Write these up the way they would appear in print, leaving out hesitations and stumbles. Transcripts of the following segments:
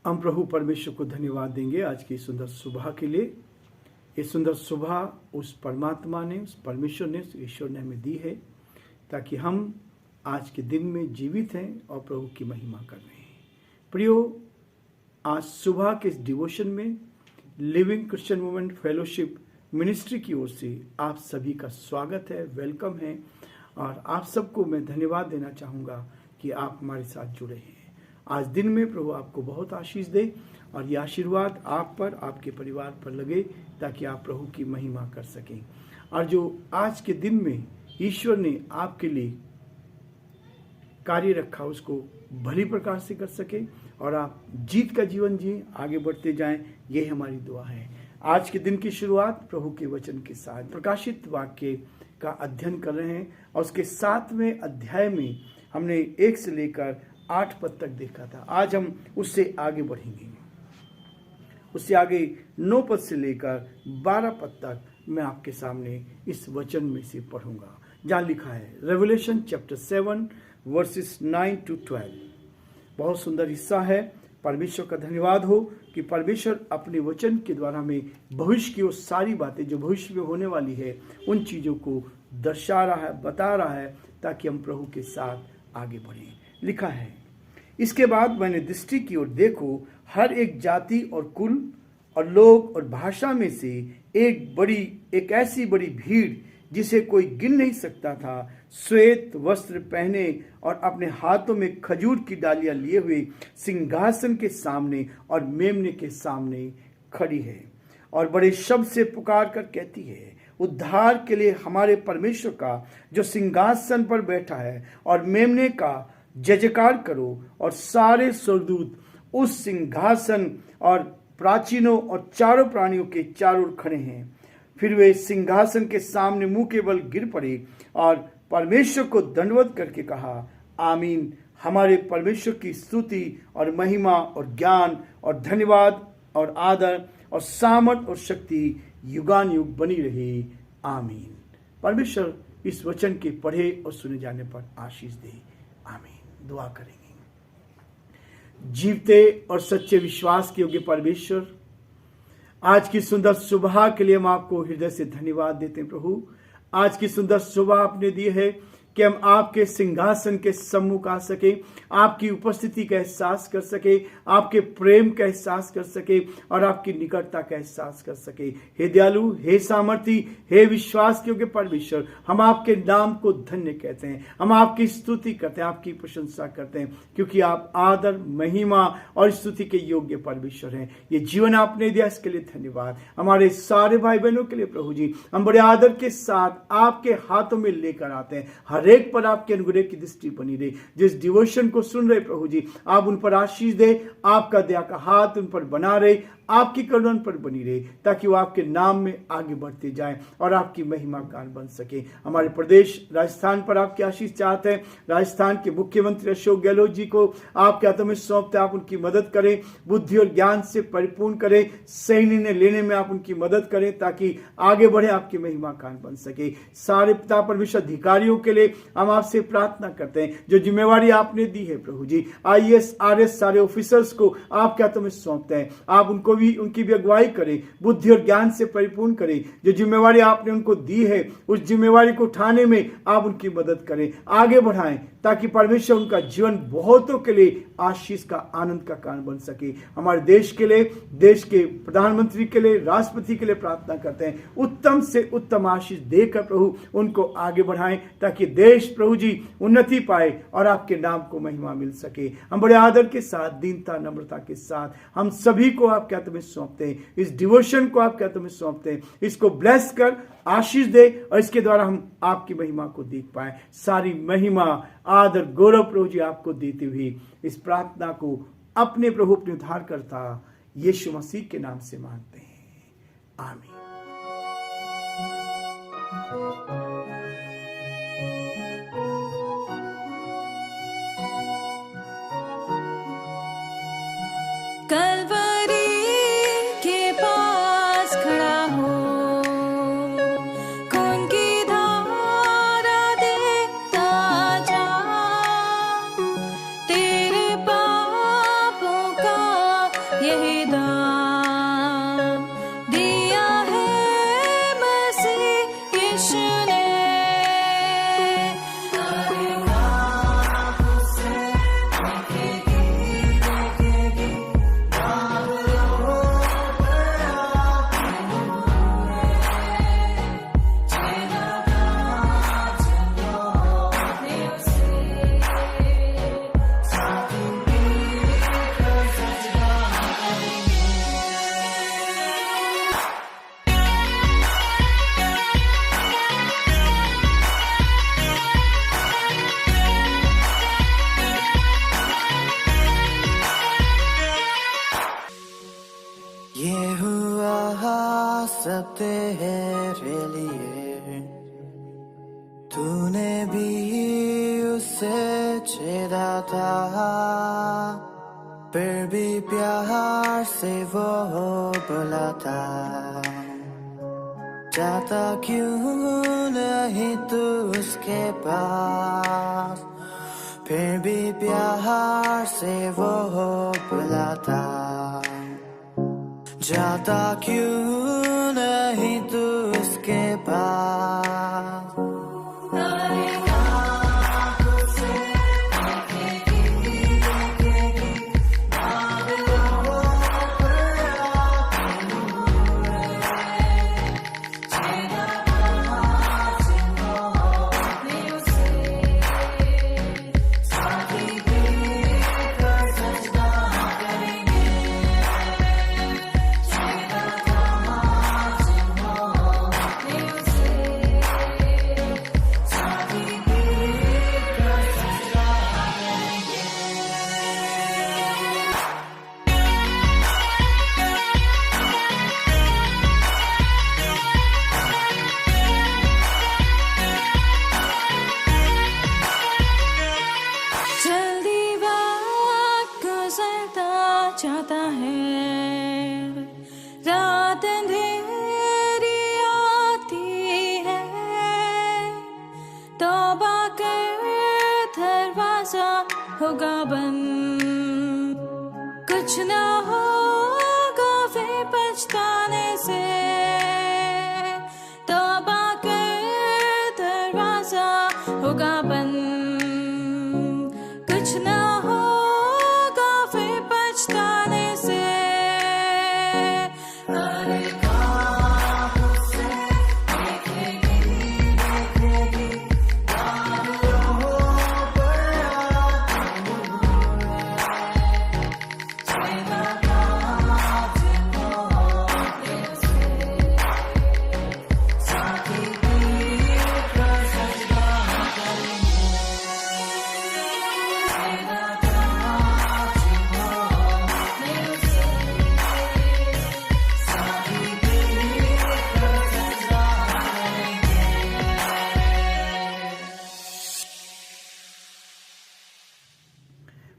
हम प्रभु परमेश्वर को धन्यवाद देंगे आज की सुंदर सुबह के लिए। ये सुंदर सुबह उस परमात्मा ने, उस परमेश्वर ने, उस ईश्वर ने हमें दी है ताकि हम आज के दिन में जीवित हैं और प्रभु की महिमा कर रहे हैं। प्रियो, आज सुबह के इस डिवोशन में living Christian movement fellowship ministry की ओर से आप सभी का स्वागत है, वेलकम है। और आप सबको मैं धन्यवाद देना चाहूँगा कि आप हमारे साथ जुड़े हैं। आज दिन में प्रभु आपको बहुत आशीष दे और ये आशीर्वाद आप पर, आपके परिवार पर लगे ताकि आप प्रभु की महिमा कर सकें। और जो आज के दिन में ईश्वर ने आपके लिए कार्य रखा उसको भली प्रकार से कर सके और आप जीत का जीवन जिए, आगे बढ़ते जाएं, ये हमारी दुआ है। आज के दिन की शुरुआत प्रभु के वचन के साथ प्रकाशित वाक्य का अध्ययन कर रहे हैं और उसके 7वें अध्याय में हमने 1 से लेकर 8 पद तक देखा था। आज हम उससे आगे बढ़ेंगे। उससे आगे 9 पद से लेकर 12 पद तक मैं आपके सामने इस वचन में से पढ़ूंगा, जहाँ लिखा है रेवलेशन चैप्टर 7 वर्सेस 9 to 12। बहुत सुंदर हिस्सा है। परमेश्वर का धन्यवाद हो कि परमेश्वर अपने वचन के द्वारा हमें भविष्य की वो सारी बातें जो भविष्य में होने वाली है उन चीज़ों को दर्शा रहा है, बता रहा है, ताकि हम प्रभु के साथ आगे बढ़ें। लिखा है, इसके बाद मैंने दृष्टि की ओर, देखो हर एक जाति और कुल और लोग और भाषा में से एक ऐसी बड़ी भीड़ जिसे कोई गिन नहीं सकता था, श्वेत वस्त्र पहने और अपने हाथों में खजूर की डालियां लिए हुए सिंहासन के सामने और मेमने के सामने खड़ी है और बड़े शब्द से पुकार कर कहती है, उद्धार के लिए हमारे परमेश्वर का जो सिंहासन पर बैठा है और मेमने का जयजयकार करो। और सारे स्वर्गदूत उस सिंहासन और प्राचीनों और चारों प्राणियों के चारों ओर खड़े हैं। फिर वे सिंहासन के सामने मुंह के बल गिर पड़े और परमेश्वर को दंडवत करके कहा, आमीन। हमारे परमेश्वर की स्तुति और महिमा और ज्ञान और धन्यवाद और आदर और सामर्थ और शक्ति युगान युग बनी रहे, आमीन। परमेश्वर इस वचन के पढ़े और सुने जाने पर आशीष दे, आमीन। दुआ करेंगे। जीवते और सच्चे विश्वास के योग्य परमेश्वर, आज की सुंदर सुबह के लिए हम आपको हृदय से धन्यवाद देते हैं। प्रभु, आज की सुंदर सुबह आपने दी है कि हम आपके सिंहासन के सम्मुख आ सके, आपकी उपस्थिति का एहसास कर सके, आपके प्रेम का एहसास कर सके और आपकी निकटता का एहसास कर सके। हे दयालु, हे सामर्थी, हे विश्वास के योग्य परमेश्वर, हम आपके नाम को धन्य कहते हैं, हम आपकी स्तुति करते हैं, आपकी प्रशंसा करते हैं, क्योंकि आप आदर, महिमा और स्तुति के योग्य परमेश्वर हैं। ये जीवन आपने दिया, इसके लिए धन्यवाद। हमारे सारे भाई बहनों के लिए प्रभु जी हम बड़े आदर के साथ आपके हाथों में लेकर आते हैं। हर एक पर आपके अनुग्रह की दृष्टि बनी रहे। जिस डिवोशन को सुन रहे प्रभु जी, आप उन पर आशीष दे, आपका दया का हाथ उन पर बना रहे, आपकी करुणा उन पर बनी रहे, ताकि वो आपके नाम में आगे बढ़ते जाएं और आपकी महिमा गान बन सके। हमारे प्रदेश राजस्थान पर आपकी आशीष चाहते हैं। राजस्थान के मुख्यमंत्री अशोक गहलोत जी को आपके हाथों में सौंपते, आप उनकी मदद करें, बुद्धि और ज्ञान से परिपूर्ण करें, सही निर्णय लेने में आप उनकी मदद करें ताकि आगे बढ़े, आपकी महिमा गान बन सके। सारे पिता परमेश्वर अधिकारियों के लिए हम आपसे प्रार्थना करते हैं, जो जिम्मेवारी आपने दी है प्रभु जी, IAS RS सारे ऑफिसर्स को आपके हाथों में सौंपते हैं। आप उनकी भी अगुवाई करें, बुद्धि और ज्ञान से परिपूर्ण करें। जो जिम्मेवारी आपने उनको दी है उस जिम्मेवारी को उठाने में आप उनकी मदद करें, आगे बढ़ाएं, ताकि परमेश्वर उनका जीवन बहुतों के लिए आशीष का, आनंद का कारण बन सके। हमारे देश के लिए, देश के प्रधानमंत्री के लिए, राष्ट्रपति के लिए प्रार्थना करते हैं, उत्तम से उत्तम आशीष देकर प्रभु उनको आगे बढ़ाएं, ताकि देश प्रभु जी उन्नति पाए और आपके नाम को महिमा मिल सके। हम बड़े आदर के साथ, दीनता, नम्रता के साथ हम सभी को आपके हाथ में सौंपते हैं, इस डिवोशन को आपके हाथ में सौंपते हैं। इसको ब्लेस कर, आशीष दे और इसके द्वारा हम आपकी महिमा को देख पाए। सारी महिमा, आदर, गौरव प्रभु जी आपको देते हुए इस प्रार्थना को अपने प्रभु, अपने उद्धारकर्ता यीशु मसीह के नाम से मांगते हैं, आमीन। कलवरी के पास खड़ा हो, खून की धारा देखता जा, तेरे पापों का यही दान दिया है मसीह यीशु ने। ये हुआ सब तेरे लिए, तूने भी उसे छेड़ा था, फिर भी प्यार से वो बुलाता। जाता क्यों नहीं तू उसके पास, फिर भी प्यार से वो बुलाता। जाता क्यों नहीं तू उसके पास। चाहता है, रात अंधेरी आती है, तौबा कर दरवाजा होगा बंद, कुछ ना होगा फिर पछताने से। तौबा कर दरवाजा होगा बंद, कुछ ना होगा फिर पछताने से।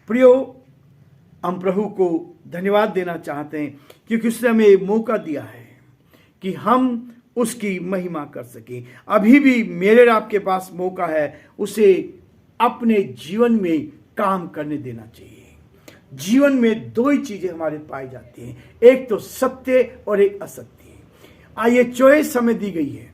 प्रियो, हम प्रभु को धन्यवाद देना चाहते हैं क्योंकि उसने हमें मौका दिया है कि हम उसकी महिमा कर सकें। अभी भी मेरे और आपके पास मौका है उसे अपने जीवन में काम करने देना चाहिए। जीवन में दो ही चीजें हमारे पाई जाती हैं, एक तो सत्य और एक असत्य। ये चॉइस हमें दी गई है,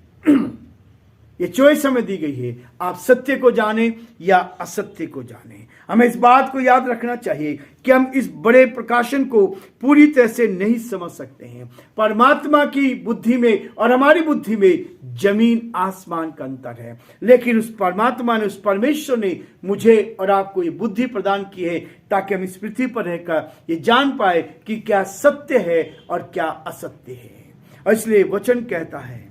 ये चॉइस हमें दी गई है, आप सत्य को जाने या असत्य को जाने। हमें इस बात को याद रखना चाहिए कि हम इस बड़े प्रकाशन को पूरी तरह से नहीं समझ सकते हैं। परमात्मा की बुद्धि में और हमारी बुद्धि में जमीन आसमान का अंतर है, लेकिन उस परमात्मा ने, उस परमेश्वर ने मुझे और आपको ये बुद्धि प्रदान की है ताकि हम इस पृथ्वी पर रहकर ये जान पाए कि क्या सत्य है और क्या असत्य है। और इसलिए वचन कहता है,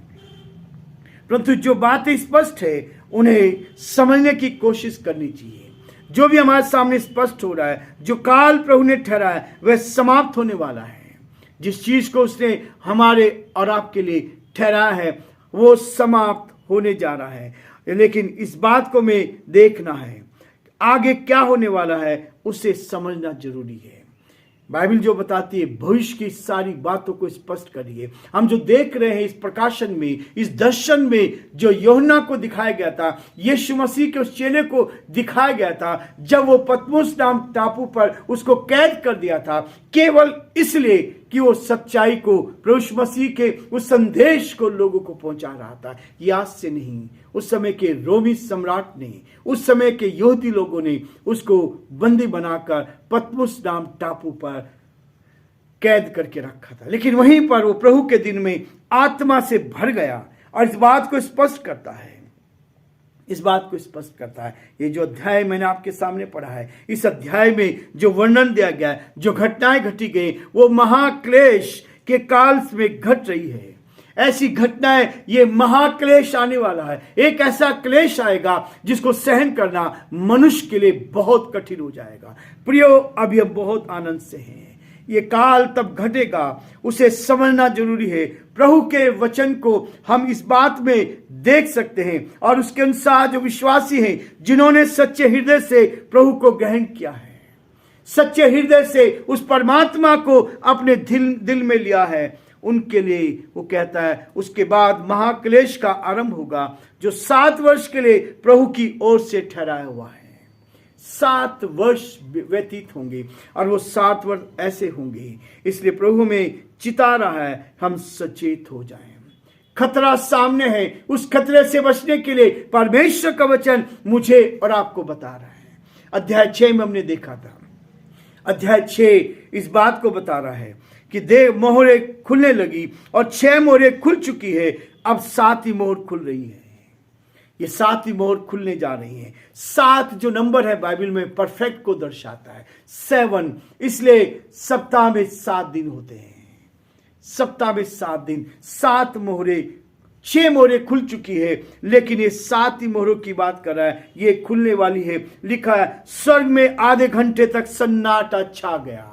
परंतु जो बातें स्पष्ट है उन्हें समझने की कोशिश करनी चाहिए। जो भी हमारे सामने स्पष्ट हो रहा है, जो काल प्रभु ने ठहराया है, वह समाप्त होने वाला है। जिस चीज को उसने हमारे और आपके लिए ठहराया है वो समाप्त होने जा रहा है, लेकिन इस बात को हमें देखना है आगे क्या होने वाला है, उसे समझना जरूरी है। बाइबल जो बताती है भविष्य की सारी बातों को स्पष्ट करिए। हम जो देख रहे हैं इस प्रकाशन में, इस दर्शन में जो यूहन्ना को दिखाया गया था, यीशु मसीह के उस चेले को दिखाया गया था, जब वो पतमुस नाम टापू पर उसको कैद कर दिया था, केवल इसलिए कि वो सच्चाई को, प्रभु मसीह के उस संदेश को लोगों को पहुंचा रहा था। ये आज से नहीं, उस समय के रोमी सम्राट ने, उस समय के यहूदी लोगों ने उसको बंदी बनाकर पतमुस नाम टापू पर कैद करके रखा था। लेकिन वहीं पर वो प्रभु के दिन में आत्मा से भर गया और इस बात को स्पष्ट करता है, इस बात को स्पष्ट करता है। ये जो अध्याय मैंने आपके सामने पढ़ा है, इस अध्याय में जो वर्णन दिया गया है, जो घटनाएं घटी गई, वो महाक्लेश के काल में घट रही है। ऐसी घटनाएं, ये महाक्लेश आने वाला है। एक ऐसा क्लेश आएगा जिसको सहन करना मनुष्य के लिए बहुत कठिन हो जाएगा। प्रियो, अब यह बहुत आनंद से है। ये काल तब घटेगा, उसे समझना जरूरी है। प्रभु के वचन को हम इस बात में देख सकते हैं और उसके अनुसार जो विश्वासी हैं, जिन्होंने सच्चे हृदय से प्रभु को ग्रहण किया है, सच्चे हृदय से उस परमात्मा को अपने दिल में लिया है, उनके लिए वो कहता है उसके बाद महाक्लेश का आरंभ होगा, जो 7 वर्ष के लिए प्रभु की ओर से ठहराया हुआ है। 7 वर्ष व्यतीत होंगे और वो 7 वर्ष ऐसे होंगे, इसलिए प्रभु में चिता रहा है, हम सचेत हो जाएं। खतरा सामने है, उस खतरे से बचने के लिए परमेश्वर का वचन मुझे और आपको बता रहा है। अध्याय 6 में हमने देखा था, अध्याय 6 इस बात को बता रहा है कि देव मोहरें खुलने लगी और 6 मोहरें खुल चुकी है, अब 7वीं मोहर खुल रही है। ये 7वीं मोहर खुलने जा रही है। 7 जो नंबर है बाइबल में परफेक्ट को दर्शाता है, 7, इसलिए सप्ताह में 7 दिन होते हैं। सप्ताह में 7 दिन, 7 मोहरें, 6 मोहरें खुल चुकी है, लेकिन ये 7वीं मोहरों की बात कर रहा है, ये खुलने वाली है। लिखा है स्वर्ग में आधे घंटे तक सन्नाटा छा गया।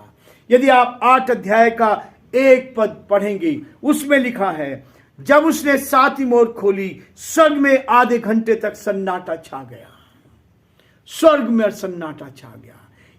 यदि आप 8 अध्याय का 1 पद पढ़ेंगे, उसमें लिखा है जब उसने 7वीं मोहर खोली, स्वर्ग में आधे घंटे तक सन्नाटा छा गया। स्वर्ग में सन्नाटा छा गया।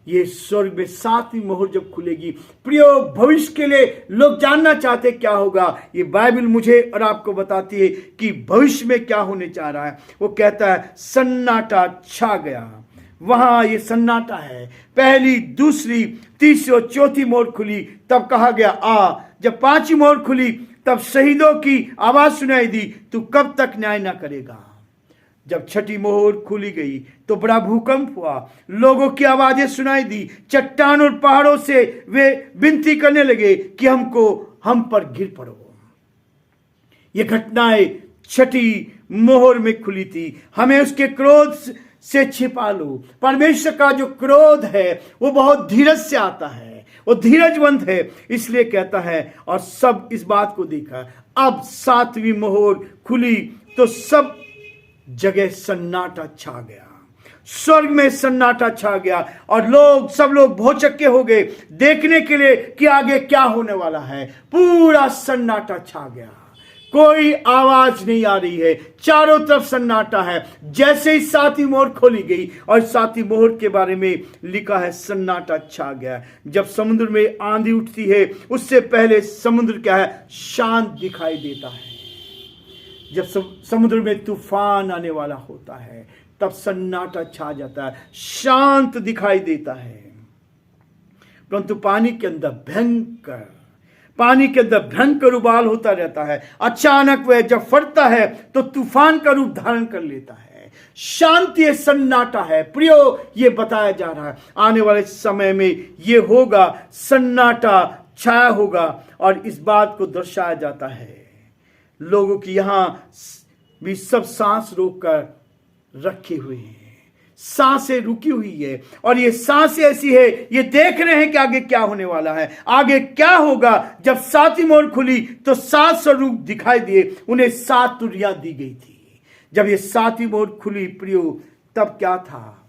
ये स्वर्ग में 7वीं मोहर जब खुलेगी, प्रियो, भविष्य के लिए लोग जानना चाहते क्या होगा। ये बाइबल मुझे और आपको बताती है कि भविष्य में क्या होने जा रहा है। वो कहता है सन्नाटा छा गया। वहां ये सन्नाटा है। पहली, दूसरी, तीसरी और चौथी मोहर खुली, तब कहा गया आ। जब 5वीं मोहर खुली, तब शहीदों की आवाज सुनाई दी, तू कब तक न्याय ना करेगा। जब 6ठी मोहर खुली गई तो बड़ा भूकंप हुआ, लोगों की आवाजें सुनाई दी, चट्टान और पहाड़ों से वे विनती करने लगे कि हम पर गिर पड़ो। ये घटनाएं 6ठी मोहर में खुली थी। हमें उसके क्रोध से छिपा लो। परमेश्वर का जो क्रोध है वो बहुत धीरज से आता है, वो धीरजवंत है, इसलिए कहता है। और सब इस बात को देखा। अब 7वीं मोहर खुली तो सब जगह सन्नाटा छा गया, स्वर्ग में सन्नाटा छा गया और सब लोग भौचक्के हो गए देखने के लिए कि आगे क्या होने वाला है। पूरा सन्नाटा छा गया, कोई आवाज नहीं आ रही है, चारों तरफ सन्नाटा है। जैसे ही 7वीं मोहर खोली गई, और 7वीं मोहर के बारे में लिखा है सन्नाटा छा गया। जब समुद्र में आंधी उठती है, उससे पहले समुद्र क्या है, शांत दिखाई देता है। जब समुद्र में तूफान आने वाला होता है, तब सन्नाटा छा जाता है, शांत दिखाई देता है। परंतु पानी के अंदर भयंकर उबाल होता रहता है। अचानक वह जब फटता है तो तूफान का रूप धारण कर लेता है। शांति सन्नाटा है। प्रियो, ये बताया जा रहा है आने वाले समय में ये होगा, सन्नाटा छाया होगा। और इस बात को दर्शाया जाता है, लोगों की यहां भी सब सांस रोक कर रखे हुए हैं, सांसें रुकी हुई है। और ये सांसें ऐसी है, ये देख रहे हैं कि आगे क्या होने वाला है, आगे क्या होगा। जब 7वीं मोहर खुली तो 7 स्वरूप दिखाई दिए, उन्हें 7 तुरियां दी गई थी। जब ये 7वीं मोहर खुली प्रियो, तब क्या था,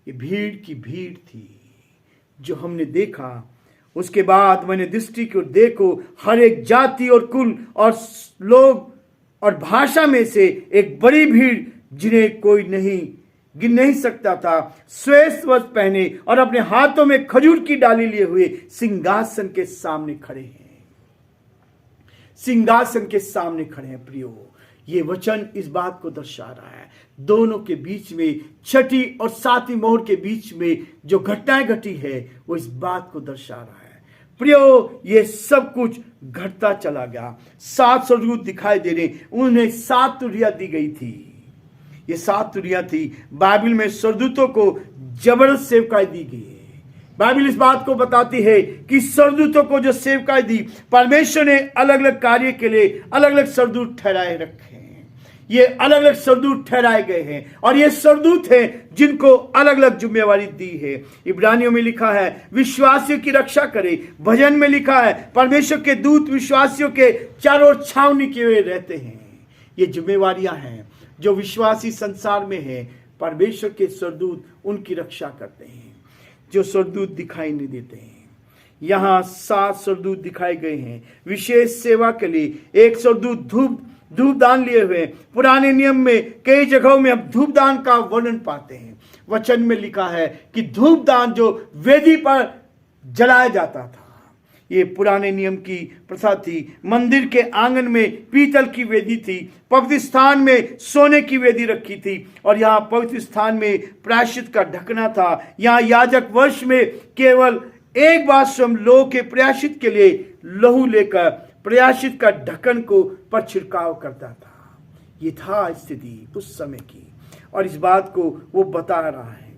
ये भीड़ की भीड़ थी जो हमने देखा। उसके बाद मैंने दृष्टि को देखो, हर एक जाति और कुल और लोग और भाषा में से एक बड़ी भीड़ जिन्हें कोई नहीं गिन नहीं सकता था, श्वेत वस्त्र पहने और अपने हाथों में खजूर की डाली लिए हुए सिंहासन के सामने खड़े हैं। सिंहासन के सामने खड़े हैं। प्रियो, ये वचन इस बात को दर्शा रहा है, दोनों के बीच में, छठी और सातवीं मोहर के बीच में जो घटनाएं घटी है वो इस बात को दर्शा रहा है। प्रियो, ये सब कुछ घटता चला गया। 7 स्वर्गदूत दिखाई दे रहे, उन्हें 7 तुरियां दी गई थी। ये 7 तुरियां थी। बाइबल में स्वर्गदूतों को जबरदस्त सेवकाई दी गई है। बाइबल इस बात को बताती है कि स्वर्गदूतों को जो सेवकाई दी, परमेश्वर ने अलग अलग कार्य के लिए अलग अलग स्वर्गदूत ठहराए रखे हैं। ये अलग अलग स्वर्गदूत ठहराए गए हैं और ये स्वर्गदूत हैं जिनको अलग अलग जिम्मेवारी दी है। इब्रानियों में लिखा है विश्वासियों की रक्षा करे। भजन में लिखा है परमेश्वर के दूत विश्वासियों के चारों ओर छावनी किए हुए रहते हैं। ये जिम्मेवारियां हैं जो विश्वासी संसार में है। परमेश्वर के स्वर्गदूत उनकी रक्षा करते हैं, जो स्वर्गदूत दिखाई नहीं देते हैं। यहां 7 स्वर्गदूत दिखाए गए हैं विशेष सेवा के लिए। एक स्वर्गदूत धूपदान लिए हुए। पुराने नियम में कई जगहों में हम धूपदान का वर्णन पाते हैं। वचन में लिखा है कि धूपदान जो वेदी पर जलाया जाता था, ये पुराने नियम की प्रथा थी। मंदिर के आंगन में पीतल की वेदी थी, पवित्र स्थान में सोने की वेदी रखी थी और यहाँ पवित्र स्थान में प्रायश्चित का ढकना था। यहाँ याजक वर्ष में केवल एक बार स्वयं लोगों के प्रायश्चित के लिए लहू लेकर प्रायश्चित का ढक्कन को पर छिड़काव करता था। ये था स्थिति उस समय की और इस बात को वो बता रहा है।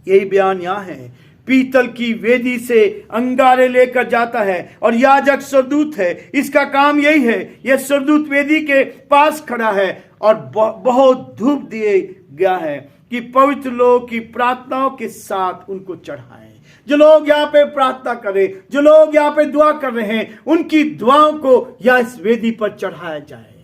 यही बयान यहाँ है। पीतल की वेदी से अंगारे लेकर जाता है और याजक स्वर्गदूत है, इसका काम यही है। यह स्वर्गदूत वेदी के पास खड़ा है और बहुत धूप दिए गया है कि पवित्र लोगों की प्रार्थनाओं के साथ उनको चढ़ाएं। जो लोग यहाँ पे प्रार्थना करें, जो लोग यहाँ पे दुआ कर रहे हैं, उनकी दुआओं को या इस वेदी पर चढ़ाया जाए।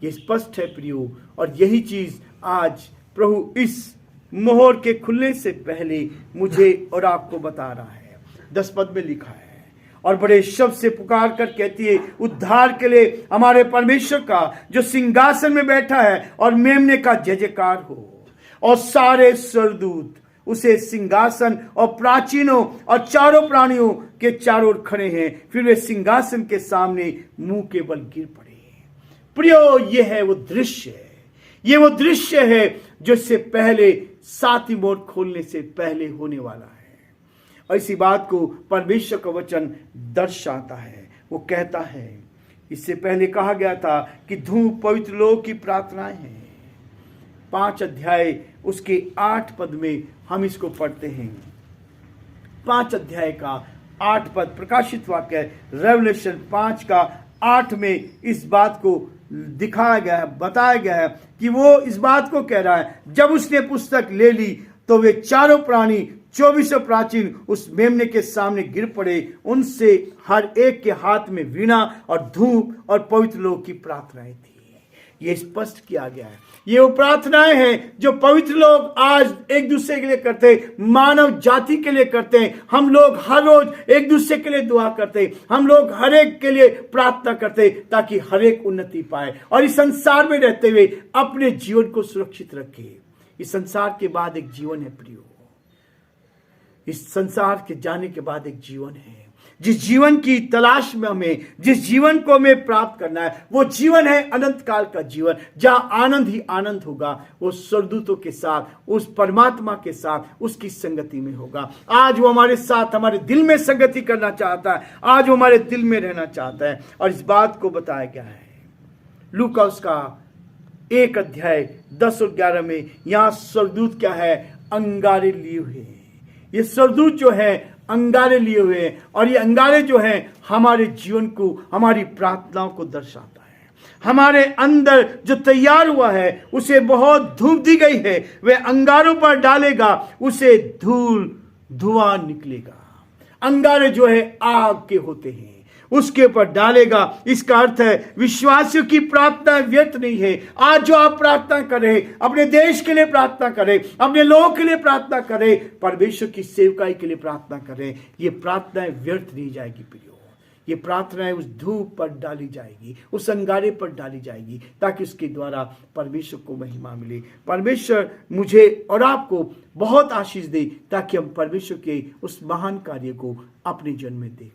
ये स्पष्ट है प्रियो, और यही चीज आज प्रभु इस मोहर के खुलने से पहले मुझे और आपको बता रहा है। 10 पद में लिखा है, और बड़े शब्द से पुकार कर कहती है, उद्धार के लिए हमारे परमेश्वर का जो सिंहासन में बैठा है और मेमने का जय जयकार हो। और सारे स्वर्गदूत उसे सिंहासन और प्राचीनों और चारों प्राणियों के चारों ओर खड़े हैं। फिर वे सिंहासन के सामने मुंह के बल गिर पड़े। प्रियो, ये है वो दृश्य है, ये वो दृश्य है जो इससे पहले 7वीं मोहर खोलने से पहले होने वाला है। और इसी बात को परमेश्वर का वचन दर्शाता है। वो कहता है, इससे पहले कहा गया था कि धूप पवित्र लोगों की प्रार्थनाएं हैं। 5 अध्याय उसके 8 पद में हम इसको पढ़ते हैं। 5 अध्याय का 8 पद प्रकाशित वाक्य रेवलेशन 5 का 8 में इस बात को दिखाया गया है, बताया गया है कि वो इस बात को कह रहा है, जब उसने पुस्तक ले ली तो वे चारों प्राणी 24 प्राचीन उस मेमने के सामने गिर पड़े। उनसे हर एक के हाथ में वीणा और धूप और पवित्र लोगों की प्रार्थनाएं थी। ये स्पष्ट किया गया है, ये वो प्रार्थनाएं हैं जो पवित्र लोग आज एक दूसरे के लिए करते हैं, मानव जाति के लिए करते हैं। हम लोग हर रोज एक दूसरे के लिए दुआ करते हैं, हम लोग हर एक के लिए प्रार्थना करते हैं ताकि हर एक उन्नति पाए और इस संसार में रहते हुए अपने जीवन को सुरक्षित रखे। इस संसार के बाद एक जीवन है प्रियो, इस संसार के जाने के बाद एक जीवन है। जिस जीवन की तलाश में हमें, जिस जीवन को हमें प्राप्त करना है, वो जीवन है अनंत काल का जीवन, जहां आनंद ही आनंद होगा। वो स्वर्गदूतों के साथ, उस परमात्मा के साथ उसकी संगति में होगा। आज वो हमारे साथ, हमारे दिल में संगति करना चाहता है, आज वो हमारे दिल में रहना चाहता है। और इस बात को बताया गया है लूका उसका 1 अध्याय 10 और 11 में। यहां स्वर्गदूत क्या है? अंगारे लिए हुए। ये स्वर्गदूत जो है अंगारे लिए हुए हैं और ये अंगारे जो हैं हमारे जीवन को, हमारी प्रार्थनाओं को दर्शाता है। हमारे अंदर जो तैयार हुआ है उसे बहुत धूप दी गई है, वे अंगारों पर डालेगा, उसे धुआं निकलेगा। अंगारे जो है आग के होते हैं, उसके ऊपर डालेगा। इसका अर्थ है विश्वासियों की प्रार्थना व्यर्थ नहीं है। आज जो आप प्रार्थना करें, अपने देश के लिए प्रार्थना करें, अपने लोगों के लिए प्रार्थना करें, परमेश्वर की सेवकाई के लिए प्रार्थना करें, ये प्रार्थनाएं व्यर्थ नहीं जाएगी प्रियो। ये प्रार्थनाएं उस धूप पर डाली जाएगी, उस अंगारे पर डाली जाएगी, ताकि उसके द्वारा परमेश्वर को महिमा मिले। परमेश्वर मुझे और आपको बहुत आशीष दे, ताकि हम परमेश्वर के उस महान कार्य को अपने जीवन में देख